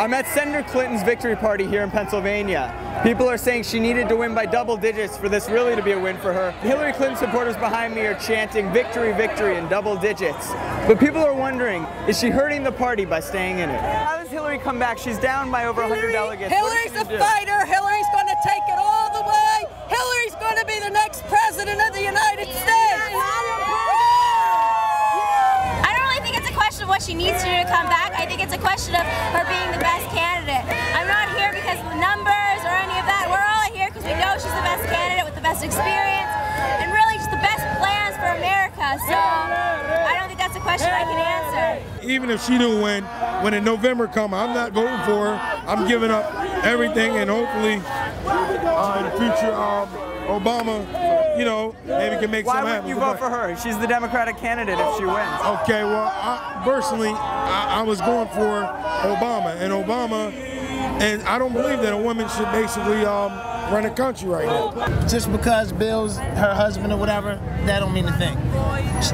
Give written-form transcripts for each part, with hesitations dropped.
I'm at Senator Clinton's victory party here in Pennsylvania. People are saying she needed to win by double digits for this really to be a win for her. Hillary Clinton supporters behind me are chanting victory, victory in double digits. But people are wondering, is she hurting the party by staying in it? How does Hillary come back? She's down by over 100 delegates. Hillary's a fighter. Hillary's going to take it all the way. Hillary's going to be the next president of the United States. I don't really think it's a question of what she needs to do to come back. I think it's a question of her being the best candidate. I'm not here because of the numbers or any of that. We're all here because we know she's the best candidate with the best experience and really just the best plans for America. So I don't think that's a question I can answer. Even if she do win, when in November come, I'm not voting for her. I'm giving up everything, and hopefully in the future, Obama, you know, maybe can make something happen. Why wouldn't you vote for her? She's the Democratic candidate if she wins. Okay, well, personally, I was going for Obama, and I don't believe that a woman should basically run a country right now. Just because Bill's her husband or whatever, that don't mean a thing.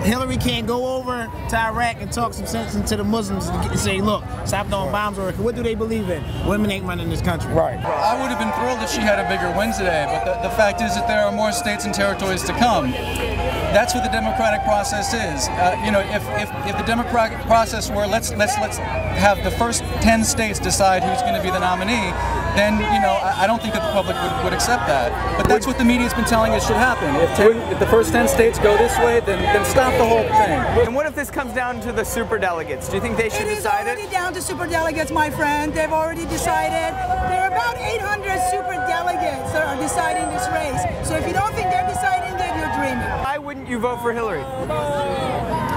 Hillary can't go over to Iraq and talk some sense into the Muslims and say, look, stop throwing bombs over. What do they believe in? Women ain't running this country. Right. I would have been thrilled if she had a bigger win today, but the fact is that there are more states and territories to come. That's what the democratic process is. You know, if the democratic process were let's have the first 10 states decide who's going to be the nominee, then you know I don't think that the public would accept that. But that's what the media's been telling us should happen. If the first 10 states go this way, then stop the whole thing. And what if this comes down to the superdelegates? Do you think they should decide it? It is already down to superdelegates, my friend. They've already decided. There are about 800 superdelegates that are deciding this race. So if you don't think they're deciding, then you're dreaming. Why wouldn't you vote for Hillary?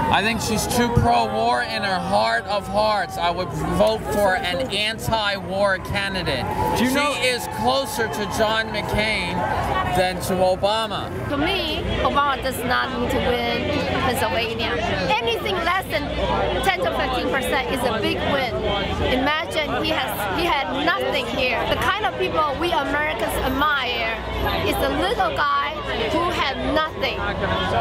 I think she's too pro-war in her heart of hearts. I would vote for an anti-war candidate. She is closer to John McCain than to Obama. To me, Obama does not need to win Pennsylvania. Anything less than 10 to 15% is a big win. Imagine he had nothing here. The kind of people we Americans admire is a little guy who had nothing.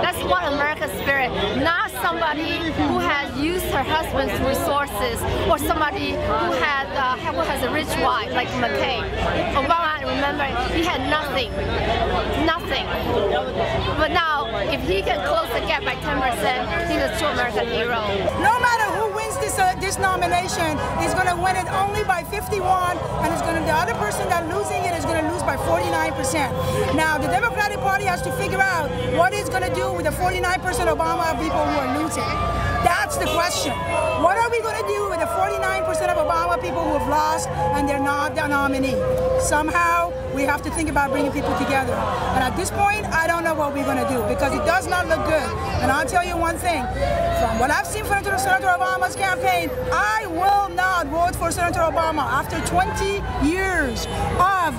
That's what America's spirit, not somebody who has used her husband's resources or somebody who has a rich wife like McCain. Obama, remember, he had nothing. Nothing. But now, if he can close the gap by 10%, he's a true American hero. No matter who wins this nomination, he's going to win it only by 51, and the other person that's losing it is going to lose by 49%. Now, the Democratic Party has to figure out what it's going to do with the 49% Obama people who are losing. That's the question. What are we going to do with the 49% of Obama people who have lost and they're not the nominee? Somehow, we have to think about bringing people together. And at this point, I don't know what we're going to do because it does not look good. And I'll tell you one thing. From what I've seen from Senator Obama's campaign, I will not vote for Senator Obama. After 20 years of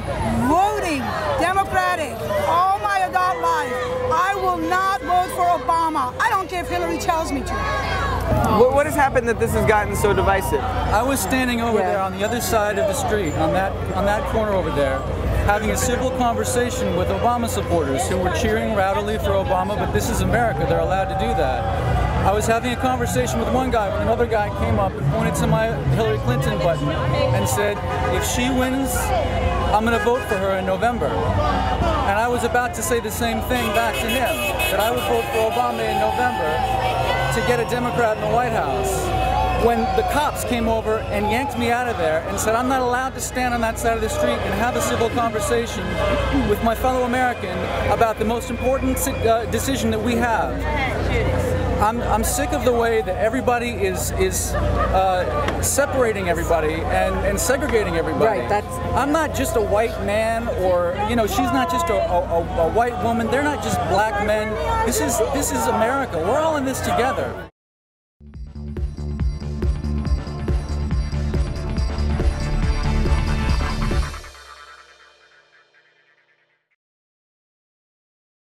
voting Democratic all my adult life, I will not vote for Obama. I don't care if Hillary tells me to. What has happened that this has gotten so divisive? I was standing over there on the other side of the street, on that corner over there, having a civil conversation with Obama supporters who were cheering rowdily for Obama, but this is America, they're allowed to do that. I was having a conversation with one guy when another guy came up and pointed to my Hillary Clinton button and said, if she wins, I'm going to vote for her in November. And I was about to say the same thing back to him, that I would vote for Obama in November to get a Democrat in the White House. When the cops came over and yanked me out of there and said I'm not allowed to stand on that side of the street and have a civil conversation with my fellow American about the most important decision that we have. I'm sick of the way that everybody is separating everybody and segregating everybody. Right, I'm not just a white man, or you know, she's not just a white woman. They're not just black men. This is America. We're all in this together.